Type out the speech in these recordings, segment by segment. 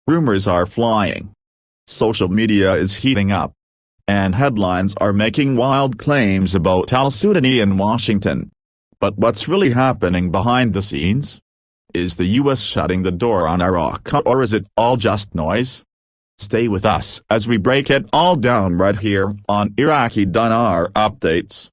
Rumors are flying. Social media is heating up. And headlines are making wild claims about Al-Sudani in Washington. But what's really happening behind the scenes? Is the U.S. shutting the door on Iraq, or is it all just noise? Stay with us as we break it all down right here on Iraqi Dinar Updates.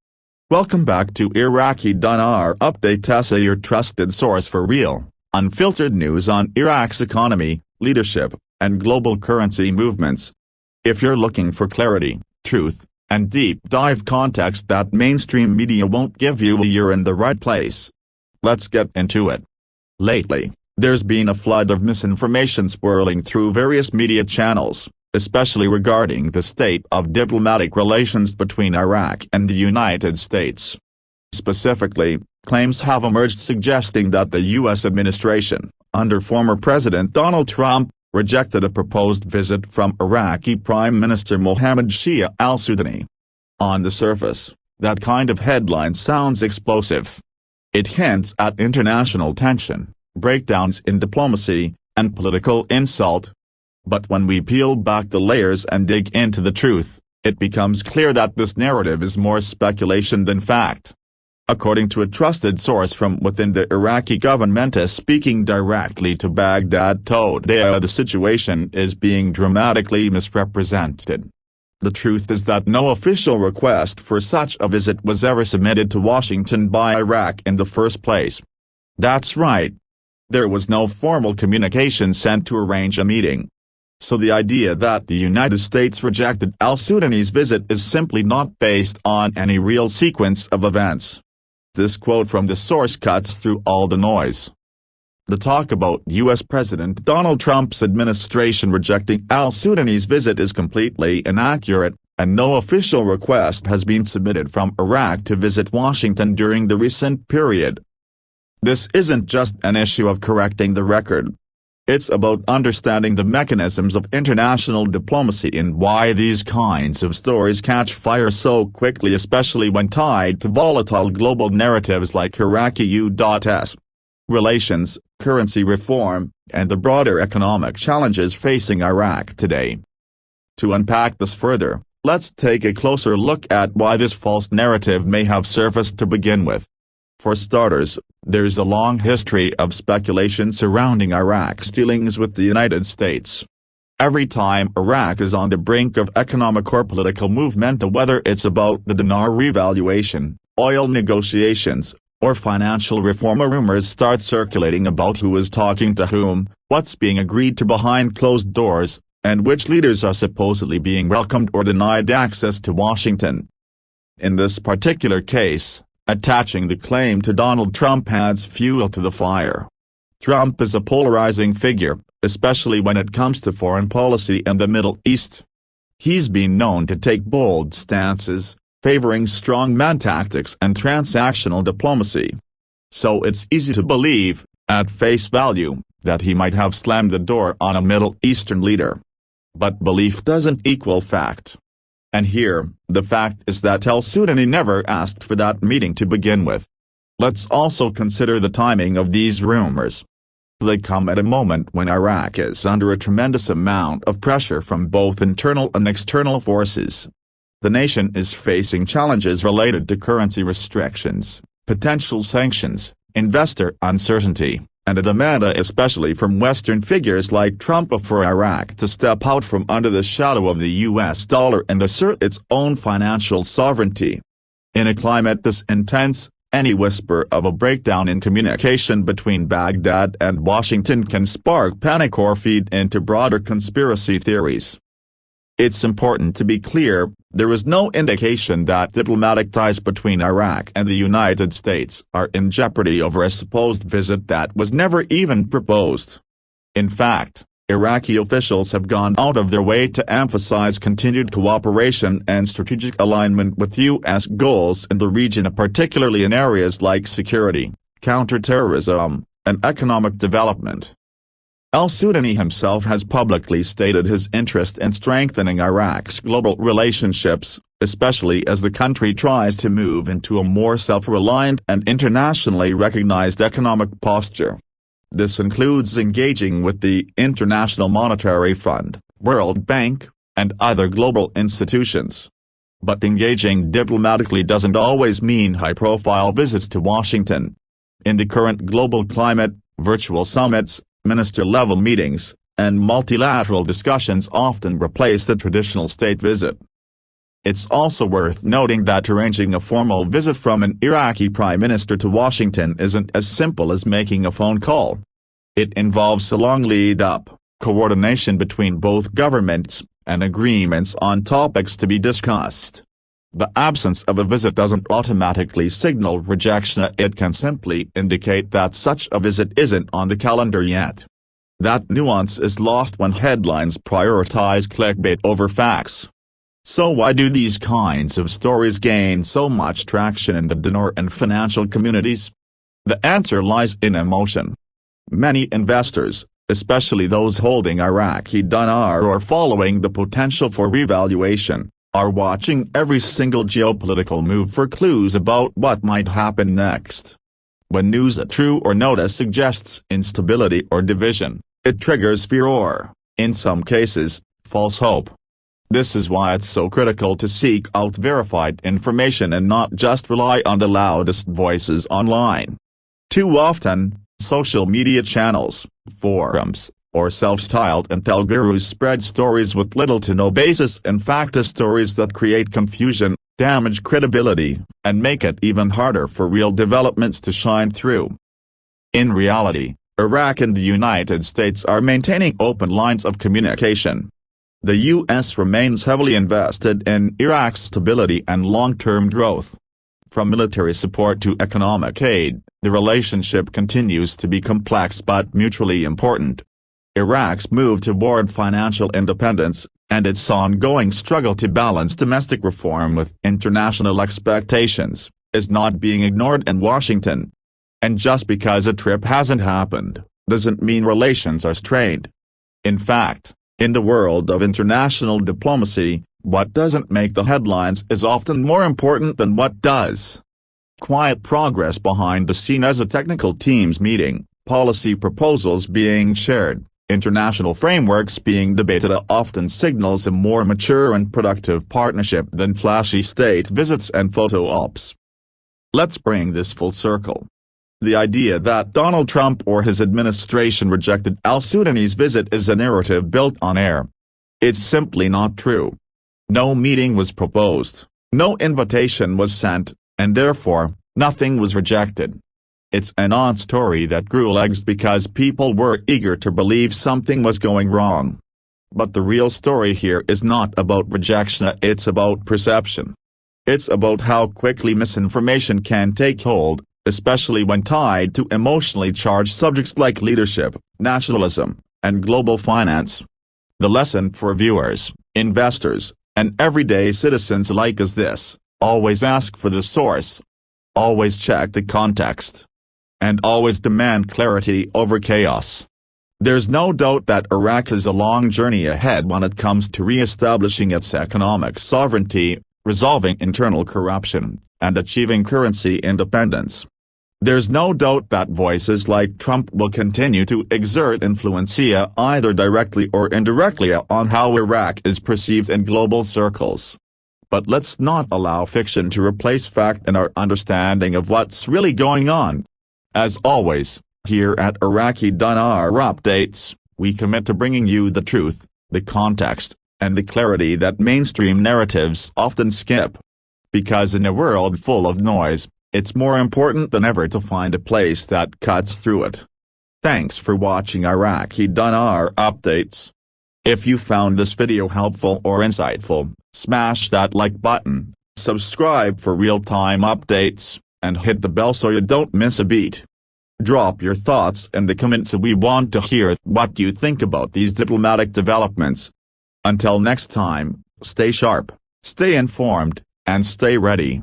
Welcome back to Iraqi Dinar Updates, your trusted source for real, unfiltered news on Iraq's economy, leadership, and global currency movements. If you're looking for clarity, truth, and deep dive context that mainstream media won't give you, you're in the right place. Let's get into it. Lately, there's been a flood of misinformation swirling through various media channels, especially regarding the state of diplomatic relations between Iraq and the United States. Specifically, claims have emerged suggesting that the U.S. administration, under former President Donald Trump, rejected a proposed visit from Iraqi Prime Minister Mohammed Shia Al-Sudani. On the surface, that kind of headline sounds explosive. It hints at international tension, breakdowns in diplomacy, and political insult. But when we peel back the layers and dig into the truth, it becomes clear that this narrative is more speculation than fact. According to a trusted source from within the Iraqi government speaking directly to Baghdad, the situation is being dramatically misrepresented. The truth is that no official request for such a visit was ever submitted to Washington by Iraq in the first place. That's right. There was no formal communication sent to arrange a meeting. So the idea that the United States rejected Al-Sudani's visit is simply not based on any real sequence of events. This quote from the source cuts through all the noise. The talk about U.S. President Donald Trump's administration rejecting Al-Sudani's visit is completely inaccurate, and no official request has been submitted from Iraq to visit Washington during the recent period. This isn't just an issue of correcting the record. It's about understanding the mechanisms of international diplomacy and why these kinds of stories catch fire so quickly, especially when tied to volatile global narratives like Iraqi U.S. relations, currency reform, and the broader economic challenges facing Iraq today. To unpack this further, let's take a closer look at why this false narrative may have surfaced to begin with. For starters, there's a long history of speculation surrounding Iraq's dealings with the United States. Every time Iraq is on the brink of economic or political movement, whether it's about the dinar revaluation, oil negotiations, or financial reform, rumors start circulating about who is talking to whom, what's being agreed to behind closed doors, and which leaders are supposedly being welcomed or denied access to Washington. In this particular case, attaching the claim to Donald Trump adds fuel to the fire. Trump is a polarizing figure, especially when it comes to foreign policy and the Middle East. He's been known to take bold stances, favoring strongman tactics and transactional diplomacy. So it's easy to believe, at face value, that he might have slammed the door on a Middle Eastern leader. But belief doesn't equal fact. And here, the fact is that Al-Sudani never asked for that meeting to begin with. Let's also consider the timing of these rumors. They come at a moment when Iraq is under a tremendous amount of pressure from both internal and external forces. The nation is facing challenges related to currency restrictions, potential sanctions, investor uncertainty, and a demand especially from Western figures like Trump for Iraq to step out from under the shadow of the U.S. dollar and assert its own financial sovereignty. In a climate this intense, any whisper of a breakdown in communication between Baghdad and Washington can spark panic or feed into broader conspiracy theories. It's important to be clear, there is no indication that diplomatic ties between Iraq and the United States are in jeopardy over a supposed visit that was never even proposed. In fact, Iraqi officials have gone out of their way to emphasize continued cooperation and strategic alignment with U.S. goals in the region, particularly in areas like security, counterterrorism, and economic development. Al-Sudani himself has publicly stated his interest in strengthening Iraq's global relationships, especially as the country tries to move into a more self-reliant and internationally recognized economic posture. This includes engaging with the International Monetary Fund, World Bank, and other global institutions. But engaging diplomatically doesn't always mean high-profile visits to Washington. In the current global climate, virtual summits, minister-level meetings, and multilateral discussions often replace the traditional state visit. It's also worth noting that arranging a formal visit from an Iraqi Prime Minister to Washington isn't as simple as making a phone call. It involves a long lead-up, coordination between both governments, and agreements on topics to be discussed. The absence of a visit doesn't automatically signal rejection. It can simply indicate that such a visit isn't on the calendar yet. That nuance is lost when headlines prioritize clickbait over facts. So why do these kinds of stories gain so much traction in the dinar and financial communities? The answer lies in emotion. Many investors, especially those holding Iraqi dinar or following the potential for revaluation, are watching every single geopolitical move for clues about what might happen next. When news a true or notice suggests instability or division, it triggers fear or, in some cases, false hope. This is why it's so critical to seek out verified information and not just rely on the loudest voices online. Too often, social media channels, forums, or self-styled intel gurus spread stories with little to no basis in fact. Stories that create confusion, damage credibility, and make it even harder for real developments to shine through. In reality, Iraq and the United States are maintaining open lines of communication. The U.S. remains heavily invested in Iraq's stability and long-term growth. From military support to economic aid, the relationship continues to be complex but mutually important. Iraq's move toward financial independence, and its ongoing struggle to balance domestic reform with international expectations, is not being ignored in Washington. And just because a trip hasn't happened, doesn't mean relations are strained. In fact, in the world of international diplomacy, what doesn't make the headlines is often more important than what does. Quiet progress behind the scene as a technical teams meeting, policy proposals being shared, international frameworks being debated often signals a more mature and productive partnership than flashy state visits and photo ops. Let's bring this full circle. The idea that Donald Trump or his administration rejected Al-Sudani's visit is a narrative built on air. It's simply not true. No meeting was proposed, no invitation was sent, and therefore, nothing was rejected. It's a non-story that grew legs because people were eager to believe something was going wrong. But the real story here is not about rejection, it's about perception. It's about how quickly misinformation can take hold, especially when tied to emotionally charged subjects like leadership, nationalism, and global finance. The lesson for viewers, investors, and everyday citizens alike is this: always ask for the source. Always check the context. And always demand clarity over chaos. There's no doubt that Iraq has a long journey ahead when it comes to re-establishing its economic sovereignty, resolving internal corruption, and achieving currency independence. There's no doubt that voices like Trump will continue to exert influence either directly or indirectly on how Iraq is perceived in global circles. But let's not allow fiction to replace fact in our understanding of what's really going on. As always, here at Iraqi Dinar Updates, we commit to bringing you the truth, the context, and the clarity that mainstream narratives often skip. Because in a world full of noise, it's more important than ever to find a place that cuts through it. Thanks for watching Iraqi Dinar Updates. If you found this video helpful or insightful, smash that like button, subscribe for real-time updates, and hit the bell so you don't miss a beat. Drop your thoughts in the comments. We want to hear what you think about these diplomatic developments. Until next time, stay sharp, stay informed, and stay ready.